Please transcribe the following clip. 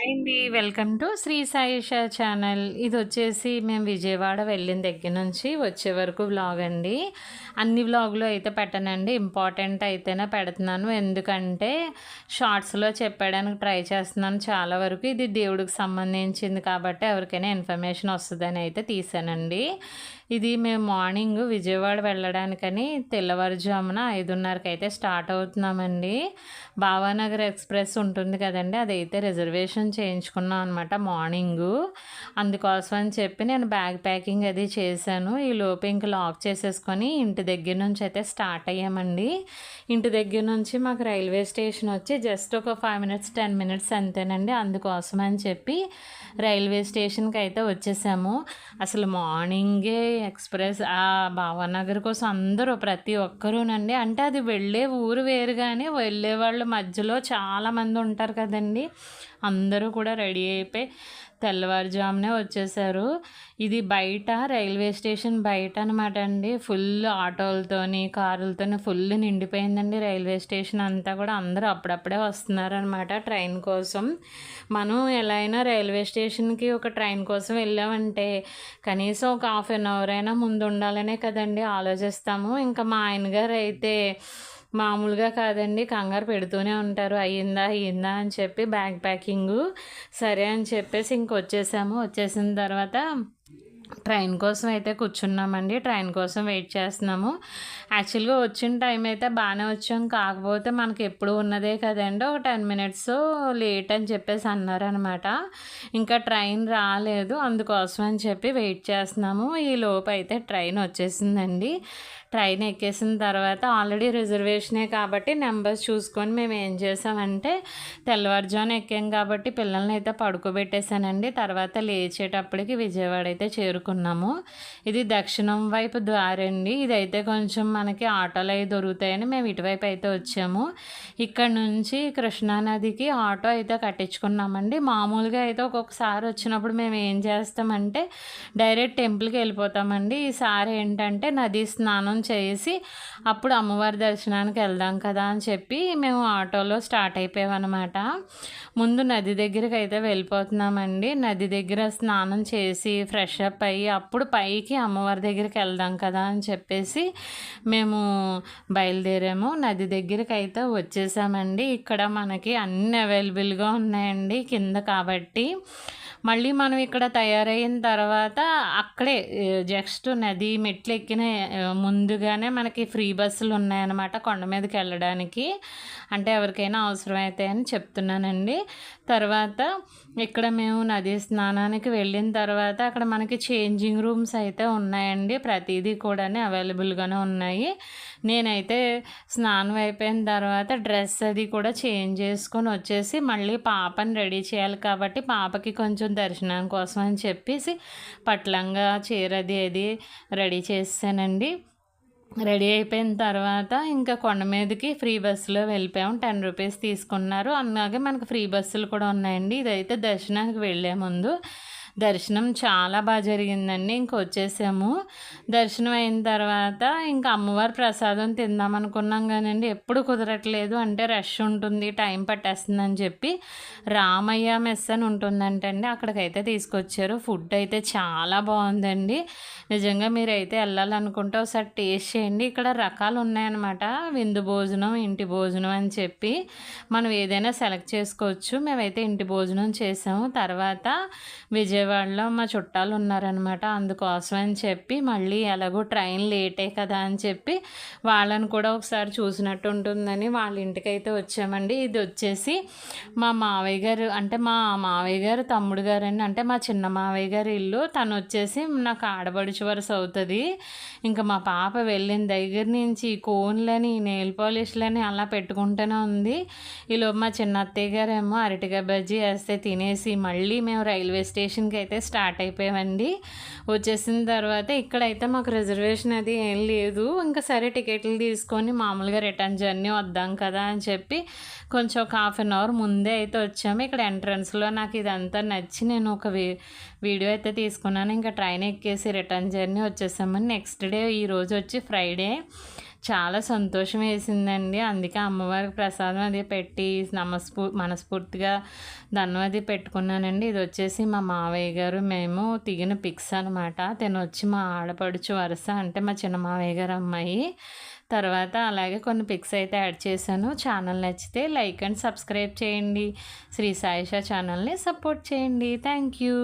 Hi అండి. Welcome to Shri Saisha channel. ఇది వచ్చేసి మేము విజయవాడ వెళ్ళిన దగ్గర నుంచి వచ్చే వరకు వ్లాగ్ అండి. అన్ని వ్లాగులు అయితే పెట్టనండి, ఇంపార్టెంట్ అయితేనే పెడుతున్నాను. ఎందుకంటే షార్ట్స్లో చెప్పడానికి ట్రై చేస్తున్నాను చాలా వరకు. ఇది దేవుడికి సంబంధించింది కాబట్టి ఎవరికైనా ఇన్ఫర్మేషన్ వస్తుందని అయితే తీసానండి. ఇది మేము మార్నింగ్ విజయవాడ వెళ్ళడానికని తెల్లవారుజామున 5:30కి అయితే స్టార్ట్ అవుతున్నామండి. భావానగర్ ఎక్స్ప్రెస్ ఉంటుంది కదండి, అదైతే రిజర్వేషన్ చేయించుకున్నాం అనమాట మార్నింగు. అందుకోసం అని చెప్పి నేను బ్యాగ్ ప్యాకింగ్ అది చేశాను. ఈ లోపు ఇంక లాక్ చేసేసుకొని ఇంటి దగ్గర నుంచి అయితే స్టార్ట్ అయ్యామండి. ఇంటి దగ్గర నుంచి మాకు రైల్వే స్టేషన్ వచ్చి జస్ట్ ఒక 5 మినిట్స్ 10 మినిట్స్ అంతేనండి. అందుకోసం అని చెప్పి రైల్వే స్టేషన్కి అయితే వచ్చేసాము. అసలు మార్నింగే ఎక్స్ప్రెస్ ఆ భావనగర్ కోసం అందరూ ప్రతి ఒక్కరూనండి, అంటే అది వెళ్ళే ఊరు వేరు కానీ వెళ్ళే వాళ్ళు మధ్యలో చాలామంది ఉంటారు కదండి, అందరూ కూడా రెడీ అయిపోయి తెల్లవారుజామునే వచ్చేసారు. ఇది బయట రైల్వే స్టేషన్ బయట అనమాట అండి. ఫుల్ ఆటోలతోని కారులతోని ఫుల్ నిండిపోయిందండి రైల్వే స్టేషన్ అంతా కూడా. అందరూ అప్పుడప్పుడే వస్తున్నారనమాట ట్రైన్ కోసం. మనం ఎలా అయినా రైల్వే స్టేషన్కి ఒక ట్రైన్ కోసం వెళ్ళామంటే కనీసం ఒక హాఫ్ అన్ అవర్ అయినా ముందు ఉండాలనే కదండి ఆలోచిస్తాము. ఇంకా మా ఆయన గారు అయితే మామూలుగా కాదండి, కంగారు పెడుతూనే ఉంటారు, అయ్యిందా అయ్యిందా అని చెప్పి బ్యాగ్ ప్యాకింగు. సరే అని చెప్పేసి ఇంకొచ్చేసాము. వచ్చేసిన తర్వాత ట్రైన్ కోసం అయితే కూర్చున్నామండి. ట్రైన్ కోసం వెయిట్ చేస్తున్నాము. యాక్చువల్గా వచ్చిన టైం అయితే బాగానే వచ్చాం, కాకపోతే మనకి ఎప్పుడు ఉన్నదే కదండి, ఒక 10 మినిట్స్ లేట్ అని చెప్పేసి అన్నారనమాట. ఇంకా ట్రైన్ రాలేదు, అందుకోసం అని చెప్పి వెయిట్ చేస్తున్నాము. ఈ లోపు అయితే ట్రైన్ వచ్చేసిందండి. ట్రైన్ ఎక్కేసిన తర్వాత ఆల్రెడీ రిజర్వేషనే కాబట్టి నెంబర్స్ చూసుకొని మేము ఏం చేసామంటే తెల్లవారుజామున ఎక్కాం కాబట్టి పిల్లల్ని అయితే పడుకోబెట్టేశానండి. తర్వాత లేచేటప్పటికి విజయవాడ అయితే చేరుకున్నాము. ఇది దక్షిణం వైపు ద్వారండి. ఇదైతే కొంచెం మనకి ఆటోలు అవి దొరుకుతాయని మేము ఇటువైపు అయితే వచ్చాము. ఇక్కడ నుంచి కృష్ణానదికి ఆటో అయితే కట్టించుకున్నామండి. మామూలుగా అయితే ఒక్కొక్కసారి వచ్చినప్పుడు మేము ఏం చేస్తామంటే డైరెక్ట్ టెంపుల్కి వెళ్ళిపోతామండి. ఈసారి ఏంటంటే నదీ స్నానం చేసి అప్పుడు అమ్మవారి దర్శనానికి వెళ్దాం కదా అని చెప్పి మేము ఆటోలో స్టార్ట్ అయిపోయామన్నమాట. ముందు నది దగ్గరికి అయితే వెళ్ళిపోతున్నామండి. నది దగ్గర స్నానం చేసి ఫ్రెష్ అప్ అయ్యి అప్పుడు పైకి అమ్మవారి దగ్గరికి వెళ్దాం కదా అని చెప్పేసి మేము బయలుదేరాము. నది దగ్గరికి అయితే వచ్చేసామండి. ఇక్కడ మనకి అన్ని అవైలబుల్గా ఉన్నాయండి కింద కాబట్టి. మళ్ళీ మనం ఇక్కడ తయారైన తర్వాత అక్కడే జస్ట్ నది మెట్లు ఎక్కిన ముందుగానే మనకి ఫ్రీ బస్సులు ఉన్నాయన్నమాట కొండ మీదకి వెళ్ళడానికి. అంటే ఎవరికైనా అవసరమైతే అని చెప్తున్నానండి. తర్వాత ఇక్కడ మేము నదీ స్నానానికి వెళ్ళిన తర్వాత అక్కడ మనకి చేంజింగ్ రూమ్స్ అయితే ఉన్నాయండి. ప్రతిదీ కూడా అవైలబుల్గానే ఉన్నాయి. నేనైతే స్నానం అయిపోయిన తర్వాత డ్రెస్ అది కూడా చేంజ్ చేసుకొని వచ్చేసి మళ్ళీ పాపని రెడీ చేయాలి కాబట్టి పాపకి కొంచెం దర్శనం కోసం అని చెప్పేసి పట్లంగా చీర అది రెడీ చేసానండి. రెడీ అయిపోయిన తర్వాత ఇంకా కొండ మీదకి ఫ్రీ బస్సులో వెళ్ళిపోయాము. 10 రూపీస్ తీసుకున్నారు. అలాగే మనకు ఫ్రీ బస్సులు కూడా ఉన్నాయండి. ఇదైతే దర్శనానికి వెళ్ళే ముందు. దర్శనం చాలా బాగా జరిగిందండి. ఇంక వచ్చేసాము. దర్శనం అయిన తర్వాత ఇంకా అమ్మవారి ప్రసాదం తిందాం అనుకున్నాం కానండి ఎప్పుడు కుదరట్లేదు, అంటే రష్ ఉంటుంది, టైం పట్టేస్తుంది అని చెప్పి రామయ్య మెస్ అని ఉంటుందంటండి, అక్కడికైతే తీసుకొచ్చారు. ఫుడ్ అయితే చాలా బాగుందండి. నిజంగా మీరైతే వెళ్ళాలనుకుంటే ఒకసారి టేస్ట్ చేయండి. ఇక్కడ రకాలు ఉన్నాయన్నమాట, విందు భోజనం, ఇంటి భోజనం అని చెప్పి మనం ఏదైనా సెలెక్ట్ చేసుకోవచ్చు. మేమైతే ఇంటి భోజనం చేసాము. తర్వాత విజయవాడలో మా చుట్టాలు ఉన్నారనమాట, అందుకోసం అని చెప్పి మళ్ళీ ఎలాగో ట్రైన్ లేటే కదా అని చెప్పి వాళ్ళని కూడా ఒకసారి చూసినట్టు ఉంటుందని వాళ్ళ ఇంటికైతే వచ్చామండి. ఇది వచ్చేసి మా మావయ్య గారు, అంటే మా మావయ్య గారు తమ్ముడు గారండి, అంటే మా చిన్న మావయ్య గారి ఇల్లు. తను వచ్చేసి నాకు ఆడబడుచు వరుస అవుతుంది. ఇంకా మా పాప వెళ్ళిన దగ్గర నుంచి కోన్లని నెయిల్ పాలిష్లని అలా పెట్టుకుంటూనే ఉంది. ఈలోపు మా చిన్న అత్తయ్య గారేమో అరటికాయ బజ్జీ వేస్తే తినేసి మళ్ళీ మేము రైల్వే స్టేషన్కి అయితే స్టార్ట్ అయిపోయామండి. వచ్చేసిన తర్వాత ఇక్కడైతే మాకు రిజర్వేషన్ అది ఏం లేదు. ఇంకా సరే టికెట్లు తీసుకొని మామూలుగా రిటర్న్ జర్నీ వద్దాం కదా అని చెప్పి కొంచెం ఒక హాఫ్ అన్ అవర్ ముందే అయితే వచ్చాము. ఇక్కడ ఎంట్రన్స్లో నాకు ఇదంతా నచ్చి నేను ఒక వీడియో అయితే తీసుకున్నాను. ఇంకా ట్రైన్ ఎక్కేసి రిటర్న్ జర్నీ వచ్చేసామని. నెక్స్ట్ డే ఈరోజు వచ్చి ఫ్రైడే చాలా సంతోషం వేసిందండి. అందుకే అమ్మవారికి ప్రసాదం అది పెట్టి మనస్ఫూర్తిగా దండం అది పెట్టుకున్నానండి. ఇది వచ్చేసి మా మావయ్య గారు మేము దిగిన పిక్స్ అనమాట. తినొచ్చి మా ఆడపడుచు వరుస అంటే మా చిన్న మావయ్య గారు అమ్మాయి. తర్వాత అలాగే కొన్ని పిక్స్ అయితే యాడ్ చేశాను. ఛానల్ నచ్చితే లైక్ అండ్ సబ్స్క్రైబ్ చేయండి. శ్రీ సాయిష ఛానల్ని సపోర్ట్ చేయండి. Thank you.